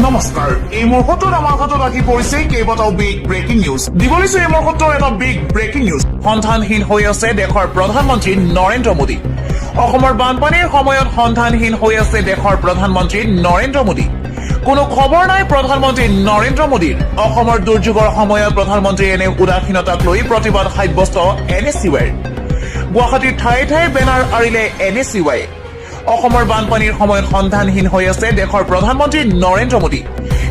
নমস্কাৰ এই মুহূৰ্তত আমাৰ হাতত আহি পৰিছে কেইবাটাও বিগ ব্ৰেকিং নিউজ দিবলৈছো এই মুহূৰ্তৰ এটা বিগ ব্ৰেকিং নিউজ সন্ধানহীন হৈ আছে দেশৰ প্ৰধানমন্ত্ৰী নৰেন্দ্ৰ মোদী অসমৰ বানপানীৰ সময়ত সন্ধানহীন হৈ আছে দেশৰ প্ৰধানমন্ত্ৰী নৰেন্দ্ৰ মোদী কোনো খবৰ নাই প্ৰধানমন্ত্ৰী নৰেন্দ্ৰ মোদীৰ অসমৰ দুৰ্যোগৰ সময়ত প্ৰধানমন্ত্ৰী এনে উদাসীনতাক লৈ প্ৰতিবাদ সাব্যস্ত NSCY গুৱাহাটীৰ ঠায়ে ঠায়ে বেনাৰ আৰিলে NSCY অসমৰ বানপানীৰ সময়ত সন্ধানহীন হৈ আছে দেশৰ প্ৰধানমন্ত্ৰী নৰেন্দ্ৰ মোদী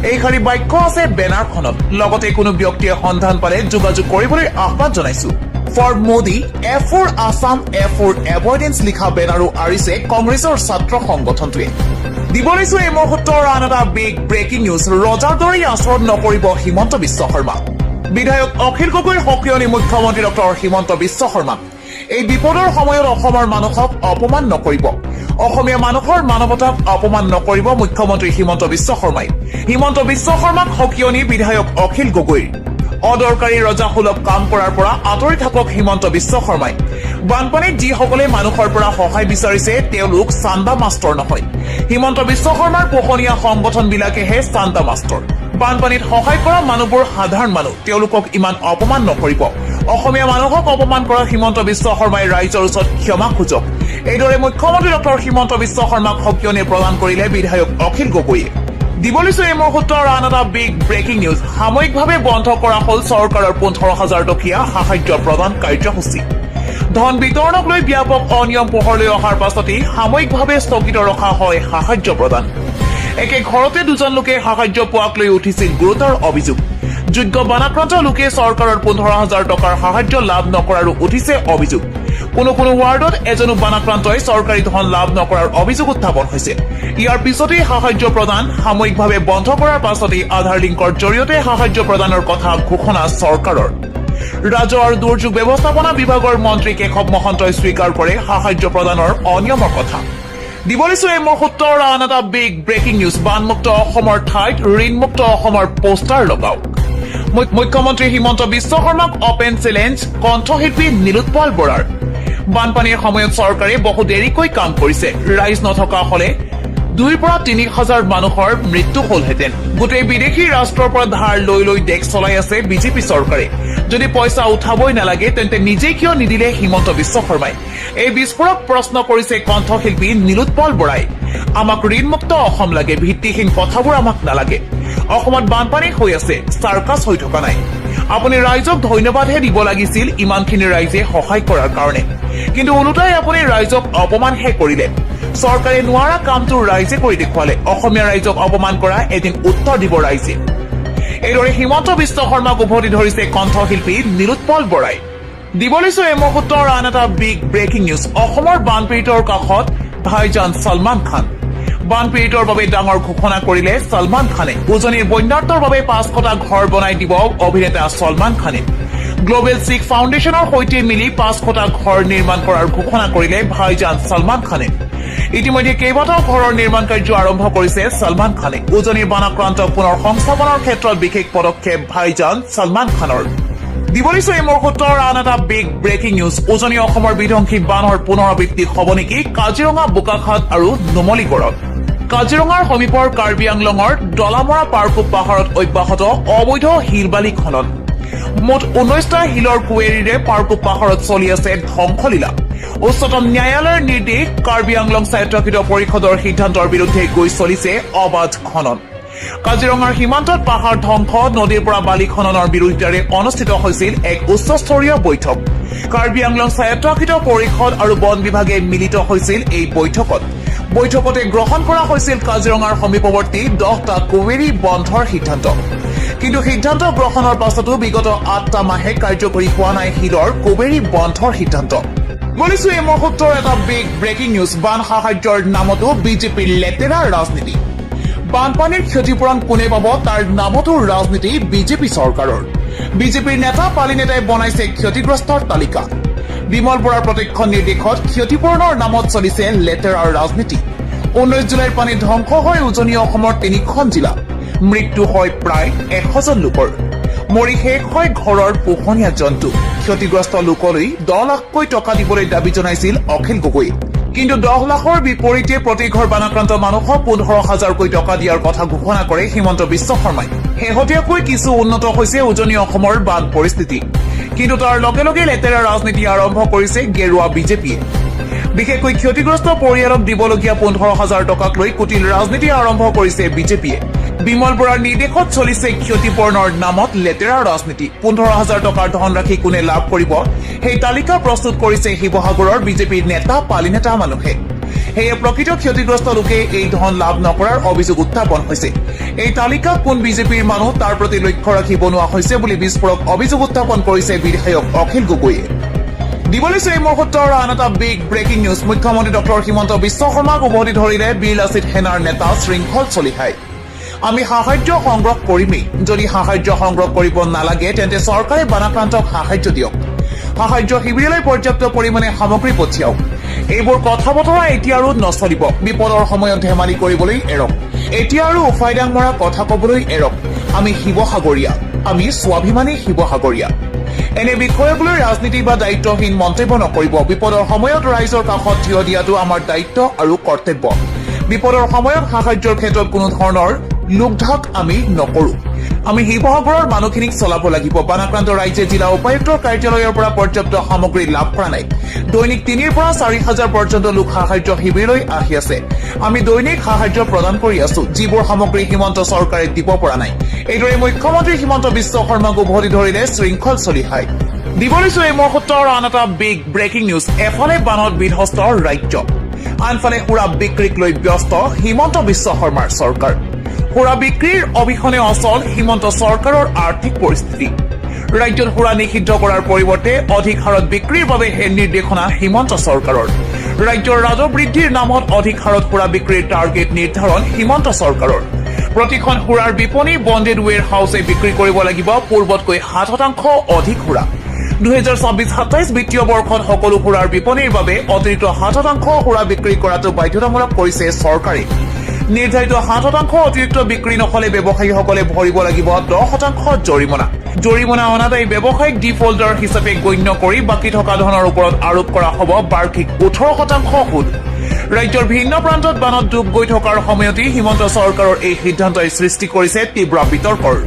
এই খালি বাক্য আছে বেনাৰখনত লগতে কোনো ব্যক্তিয়ে সন্ধান পালে যোগাযোগ কৰিবলৈ আহ্বান জনাইছো for Modi F for Assam F for avoidance লিখা বেনাৰো আৰিছে কংগ্ৰেছৰ ছাত্ৰ সংগঠনটোৱে দিবলৈছো এই মুহূৰ্তৰ আন এটা বিগ ব্ৰেকিং নিউজ ৰজাৰ দৰে আচৰণ নকৰিব হিমন্ত বিশ্ব শৰ্মা বিধায়ক অখিল গগৈৰ সক্ৰিয়নি মুখ্যমন্ত্ৰী ডক্টৰ হিমন্ত বিশ্ব শৰ্মা এই বিপদৰ সময়ত অসমৰ মানুহক অপমান নকৰিব অসমীয়া মানুহৰ মানৱতাক অপমান নকৰিব মুখ্যমন্ত্ৰী হিমন্ত বিশ্ব শৰ্মাই হিমন্ত বিশ্ব শৰ্মাক সকিয়নি বিধায়ক অখিল গগৈৰ অদৰকাৰী ৰজাসুলভ কাম কৰাৰ পৰা আঁতৰি থাকক হিমন্ত বিশ্ব শৰ্মাই বানপানীত যিসকলে মানুহৰ পৰা সহায় বিচাৰিছে তেওঁলোক চান্দা মাষ্টৰ নহয় হিমন্ত বিশ্ব শৰ্মাৰ পোহনীয়া সংগঠনবিলাকেহে চান্দা মাষ্টৰ বানপানীত সহায় কৰা মানুহবোৰ সাধাৰণ মানুহ তেওঁলোকক ইমান অপমান নকৰিব অসমীয়া মানুহক অপমান কৰা হিমন্ত বিশ্ব শৰ্মাই ৰাইজৰ ওচৰত ক্ষমা খোজক এইদৰে মুখ্যমন্ত্ৰী ডক্টৰ হিমন্ত বিশ্ব শৰ্মাক সকিয়নি প্ৰদান কৰিলে বিধায়ক অখিল গগৈয়ে দিবলৈছো এই মুহূৰ্তৰ আন এটা বিগ ব্ৰেকিং নিউজ সাময়িকভাৱে বন্ধ কৰা হল চৰকাৰৰ 15,000 টকীয়া সাহায্য প্ৰদান কাৰ্যসূচী ধন বিতৰণক লৈ ব্যাপক অনিয়ম পোহৰলৈ অহাৰ পাছতেই সাময়িকভাৱে স্থগিত ৰখা হয় সাহায্য প্ৰদান একে ঘৰতে দুজন লোকে সাহায্য পোৱাক লৈ উঠিছিল গুৰুতৰ অভিযোগ যোগ্য বানাক্ৰান্ত লোকে চৰকাৰৰ 15,000 টকাৰ সাহায্য লাভ নকৰাৰো উঠিছে অভিযোগ কোনো কোনো ৱাৰ্ডত এজনো বানাক্ৰান্তই চৰকাৰী ধন লাভ নকৰাৰ অভিযোগ উত্থাপন হৈছে ইয়াৰ পিছতেই সাহায্য প্ৰদান সাময়িকভাৱে বন্ধ কৰাৰ পাছতেই আধাৰ লিংকৰ জৰিয়তে সাহায্য প্ৰদানৰ কথা ঘোষণা চৰকাৰৰ ৰাজহ আৰু দুৰ্যোগ ব্যৱস্থাপনা বিভাগৰ মন্ত্ৰী কেশৱ মহন্তই স্বীকাৰ কৰে সাহায্য প্ৰদানৰ অনিয়মৰ কথা দিবলৈছো এই মুহূৰ্তৰ আন এটা বিগ ব্ৰেকিং নিউজ বানমুক্ত অসমৰ ঠাইত ঋণমুক্ত অসমৰ পোষ্টাৰ লগাওক মুখ্যমন্ত্ৰী হিমন্ত বিশ্ব শৰ্মাক অপেন চেলেঞ্জ কণ্ঠশিল্পী নীলোৎপল বৰাৰ বানপানীৰ সময়ত চৰকাৰে বহু দেৰিকৈ কাম কৰিছে ৰাইজ নথকা হলে 2 পৰা 3,000 মানুহৰ মৃত্যু হলহেঁতেন গোটেই বিদেশী ৰাষ্ট্ৰৰ পৰা ধাৰ লৈ লৈ দেশ চলাই আছে বিজেপি চৰকাৰে যদি পইচা উঠাবই নালাগে তেন্তে নিজে কিয় নিদিলে হিমন্ত বিশ্ব শৰ্মাই এই বিস্ফোৰক প্ৰশ্ন কৰিছে কণ্ঠশিল্পী নীলোৎপল বৰাই আমাক ঋণমুক্ত অসম লাগে ভিত্তিহীন কথাবোৰ আমাক নালাগে অসমত বানপানী হৈ আছে চাৰ্কাছ হৈ থকা নাই আপুনি ৰাইজক ধন্যবাদহে দিব লাগিছিল ইমানখিনি ৰাইজে সহায় কৰাৰ কাৰণে কিন্তু ওলোটাই আপুনি ৰাইজক অপমানহে কৰিলে চৰকাৰে নোৱাৰা কামটো ৰাইজে কৰি দেখুৱালে অসমীয়া ৰাইজক অপমান কৰা এদিন উত্তৰ দিব ৰাইজে এইদৰে হিমন্ত বিশ্ব শৰ্মাক উভতি ধৰিছে কণ্ঠশিল্পী নীলোৎপল বৰাই দিবলৈছো এই মুহূৰ্তৰ আন এটা বিগ ব্ৰেকিং নিউজ অসমৰ বানপীড়িতৰ কাষত ভাইজান সলমান খান বানপীড়িতৰ বাবে ডাঙৰ ঘোষণা কৰিলে সলমান খানে উজনিৰ বন্যাৰ্তৰ বাবে 500টা ঘৰ বনাই দিব অভিনেতা সলমান খানে গ্লোবেল শিখ ফাউণ্ডেশ্যনৰ সৈতে মিলি 500টা ঘৰ নিৰ্মাণ কৰাৰ ঘোষণা কৰিলে ভাইজান সলমান খানে ইতিমধ্যে কেইবাটাও ঘৰৰ নিৰ্মাণ কাৰ্য আৰম্ভ কৰিছে সলমান খানে উজনিৰ বানাক্ৰান্তক পুনৰ সংস্থাপনৰ ক্ষেত্ৰত বিশেষ পদক্ষেপ ভাইজান সলমান খানৰ দিবলৈছো এই মুহূৰ্তৰ আন এটা বিগ ব্ৰেকিং নিউজ উজনি অসমৰ বিধ্বংসী বানৰ পুনৰাবৃত্তি হ'ব নেকি কাজিৰঙা বোকাখাত আৰু নুমলীগড়ত কাজিৰঙাৰ সমীপৰ কাৰ্বি আংলঙৰ ডলামৰা পাৰ্কো পাহাৰত অব্যাহত অবৈধ শিলবালি খনন মুঠ 19টা শিলৰ কুৱেৰীৰে পাৰ্কো পাহাৰত চলি আছে ধ্বংসলীলা উচ্চতম ন্যায়ালয়ৰ নিৰ্দেশ কাৰ্বি আংলং স্বায়ত্তশাসিত পৰিষদৰ সিদ্ধান্তৰ বিৰুদ্ধে গৈ চলিছে অবাধ খনন কাজিৰঙাৰ সীমান্তত পাহাৰ ধ্বংস নদীৰ পৰা বালি খননৰ বিৰোধিতাৰে অনুষ্ঠিত হৈছিল এক উচ্চস্তৰীয় বৈঠক কাৰ্বি আংলং স্বায়ত্তশাসিত পৰিষদ আৰু বন বিভাগে মিলিত হৈছিল এই বৈঠকতে গ্ৰহণ কৰা হৈছিল কাজিৰঙাৰ সমীপৱৰ্তী 10টা কুৱেৰী বন্ধৰ সিদ্ধান্ত কিন্তু সিদ্ধান্ত গ্ৰহণৰ পাছতো বিগত 8টা মাহে কাৰ্যকৰী হোৱা নাই শিলৰ কুৱেৰী বন্ধৰ সিদ্ধান্ত বলিছো এই মুহূৰ্তৰ এটা বিগ ব্ৰেকিং নিউজ বান সাহায্যৰ নামতো বিজেপিৰ লেতেৰা ৰাজনীতি বানপানীৰ ক্ষতিপূৰণ কোনে পাব তাৰ নামতো ৰাজনীতি বিজেপি চৰকাৰৰ বিজেপিৰ নেতা পালি নেতাই বনাইছে ক্ষতিগ্ৰস্তৰ তালিকা বিমল বৰাৰ প্ৰত্যক্ষ নিৰ্দেশত ক্ষতিপূৰণৰ নামত চলিছে লেতেৰাৰ ৰাজনীতি 19 জুলাইৰ পানী ধ্বংস হয় উজনি অসমৰ 3খন জিলা মৃত্যু হয় প্ৰায় 100জন লোকৰ মৰি শেষ হয় ঘৰৰ পোহনীয়া জন্তু ক্ষতিগ্ৰস্ত লোকলৈ 10 লাখকৈ টকা দিবলৈ দাবী জনাইছিল অখিল গগৈ কিন্তু 10 লাখৰ বিপৰীতে প্ৰতি ঘৰ বানাক্ৰান্ত মানুহক 15,000কৈ টকা দিয়াৰ কথা ঘোষণা কৰে হিমন্ত বিশ্ব শৰ্মাই শেহতীয়াকৈ কিছু উন্নত হৈছে উজনি অসমৰ বান পৰিস্থিতি কিন্তু তাৰ লগে লগে লেতেৰা ৰাজনীতি আৰম্ভ কৰিছে গেৰুৱা বিজেপিয়ে বিশেষকৈ ক্ষতিগ্ৰস্ত পৰিয়ালক দিবলগীয়া 15,000 টকাক লৈ কুটিল ৰাজনীতি আৰম্ভ কৰিছে বিজেপিয়ে বিমল বৰাৰ নিৰ্দেশত চলিছে ক্ষতিপূৰণৰ নামত লেতেৰা ৰাজনীতি 15,000 টকাৰ ধনৰাশি কোনে লাভ কৰিব সেই তালিকা প্ৰস্তুত কৰিছে শিৱসাগৰৰ বিজেপিৰ নেতা পালিনেতা মানুহে সেয়ে প্ৰকৃত ক্ষতিগ্ৰস্ত লোকে এই ধন লাভ নকৰাৰ অভিযোগ উত্থাপন হৈছে এই তালিকা কোন বিজেপিৰ মানুহ তাৰ প্ৰতি লক্ষ্য ৰাখি বনোৱা হৈছে বুলি বিস্ফোৰক অভিযোগ উত্থাপন কৰিছে বিধায়ক অখিল গগৈয়ে দিবলৈছে এই মুহূৰ্তৰ আন এটা বিগ ব্ৰেকিং নিউজ মুখ্যমন্ত্ৰী ডক্টৰ হিমন্ত বিশ্ব শৰ্মাক উভতি ধৰিলে বীৰ লাচিত সেনাৰ নেতা শৃংখল চলিহাই আমি সাহায্য সংগ্ৰহ কৰিমেই যদি সাহায্য সংগ্ৰহ কৰিব নালাগে তেন্তে চৰকাৰে বানাক্ৰান্তক সাহায্য দিয়ক সাহায্য শিবিৰলৈ পৰ্যাপ্ত পৰিমাণে সামগ্ৰী পঠিয়াওক এইবোৰ কথা বতৰা এতিয়া আৰু নচলিব বিপদৰ সময়ত ধেমালি কৰিবলৈ এৰক এতিয়া আৰু উফাইডাং মৰা কথা ক'বলৈ এৰক আমি শিৱসাগৰীয়া আমি স্বাভিমানী শিৱসাগৰীয়া এনে বিষয়ক লৈ ৰাজনীতি বা দায়িত্বহীন মন্তব্য নকৰিব বিপদৰ সময়ত ৰাইজৰ কাষত থিয় দিয়াটো আমাৰ দায়িত্ব আৰু কৰ্তব্য বিপদৰ সময়ত সাহায্যৰ ক্ষেত্ৰত কোনো ধৰণৰ লোকঢাক আমি নকৰো আমি শিৱসাগৰৰ মানুহখিনিক চলাব লাগিব বানাক্ৰান্ত ৰাজ্যে জিলা উপায়ুক্তৰ কাৰ্যালয়ৰ পৰা পৰ্যাপ্ত সামগ্ৰী লাভ কৰা নাই দৈনিক 3ৰ পৰা 4,000 পৰ্যন্ত লোক সাহায্য শিবিৰলৈ আহি আছে আমি দৈনিক সাহায্য প্ৰদান কৰি আছো যিবোৰ সামগ্ৰী হিমন্ত চৰকাৰে দিব পৰা নাই এইদৰে মুখ্যমন্ত্ৰী হিমন্ত বিশ্ব শৰ্মাক উভতি ধৰিলে শৃংখল চলিহাই দিবলৈছো এই মুহূৰ্তৰ আন এটা বিগ ব্ৰেকিং নিউজ এফালে বানত বিধ্বস্ত ৰাজ্য আনফালে সুৰা বিক্ৰীক লৈ ব্যস্ত হিমন্ত বিশ্ব শৰ্মাৰ চৰকাৰ সুৰা বিক্ৰীৰ অবিহনে অচল হিমন্ত চৰকাৰৰ আৰ্থিক পৰিস্থিতি ৰাজ্যত সুৰা নিষিদ্ধ কৰাৰ পৰিৱৰ্তে অধিক হাৰত বিক্ৰীৰ বাবে হে নিৰ্দেশনা হিমন্ত চৰকাৰৰ ৰাজ্যৰ ৰাজহ বৃদ্ধিৰ নামত অধিক হাৰত সুৰা বিক্ৰীৰ টাৰ্গেট নিৰ্ধাৰণ হিমন্ত চৰকাৰৰ প্ৰতিখন সুৰাৰ বিপণী বণ্ডেড ৱেৰ হাউচে বিক্ৰী কৰিব লাগিব পূৰ্বতকৈ 7% অধিক সুৰা 2026-27 বিত্তীয় বৰ্ষত সকলো সুৰাৰ বিপণীৰ বাবে অতিৰিক্ত 7% সুৰা বিক্ৰী কৰাটো বাধ্যতামূলক কৰিছে চৰকাৰে নিৰ্ধাৰিত 7% অতিৰিক্ত বিক্ৰী নহলে ব্যৱসায়ীসকলে ভৰিব লাগিব 10% জৰিমনা অনাদায়ী ব্যৱসায়িক ডিফল্টাৰ হিচাপে গণ্য কৰি বাকী থকা ধনৰ ওপৰত আৰোপ কৰা হ'ব বাৰ্ষিক 18% সুদ ৰাজ্যৰ ভিন্ন প্ৰান্তত বানত ডুব গৈ থকাৰ সময়তে হিমন্ত চৰকাৰৰ এই সিদ্ধান্তই সৃষ্টি কৰিছে তীব্ৰ বিতৰ্কৰ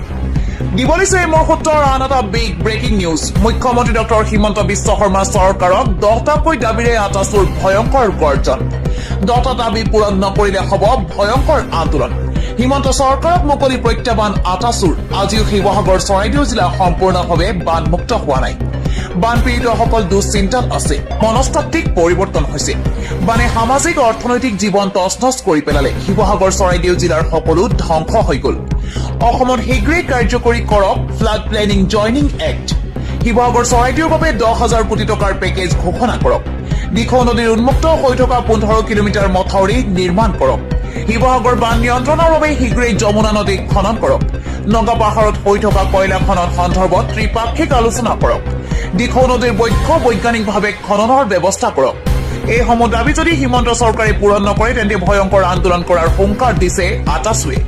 দিবলৈছে এই মুহূৰ্তৰ আন এটা বিগ ব্ৰেকিং নিউজ মুখ্যমন্ত্ৰী ডক্টৰ হিমন্ত বিশ্ব শৰ্মা চৰকাৰক 10টাকৈ দাবীৰে আটাচুৰ ভয়ংকৰ গৰ্জন 10টা দাবী পূৰণ নকৰিলে হ'ব ভয়ংকৰ আন্দোলন হিমন্ত চৰকাৰক মুকলি প্ৰত্যাহ্বান আটাচুৰ আজিও শিৱসাগৰ চৰাইদেউ জিলা সম্পূৰ্ণভাৱে বানমুক্ত হোৱা নাই বানপীড়িতসকল দুশ্চিন্তাত আছে মনস্তাত্ত্বিক পৰিৱৰ্তন হৈছে বানে সামাজিক অৰ্থনৈতিক জীৱন তছনছ কৰি পেলালে শিৱসাগৰ চৰাইদেউ জিলাৰ সকলো ধ্বংস হৈ গ'ল অসমত শীঘ্ৰেই কাৰ্যকৰী কৰক flood planning joining act Sivasagar চৰাইদেউৰ বাবে 10,000 কোটি টকাৰ পেকেজ ঘোষণা কৰক দিখৌ নদীৰ উন্মুক্ত হৈ থকা 15 কিলোমিটাৰ মথাউৰি নিৰ্মাণ কৰক শিৱসাগৰ বান নিয়ন্ত্ৰণৰ বাবে শীঘ্ৰেই যমুনা নদী খনন কৰক নগা পাহাৰত হৈ থকা কয়লা খনন সন্দৰ্ভত ত্ৰিপাক্ষিক আলোচনা কৰক দিখৌ নদীৰ বৈজ্ঞানিকভাৱে খননৰ ব্যৱস্থা কৰক এইসমূহ দাবী যদি হিমন্ত চৰকাৰে পূৰণ নকৰে তেন্তে ভয়ংকৰ আন্দোলন কৰাৰ হুংকাৰ দিছে আটাচুৱে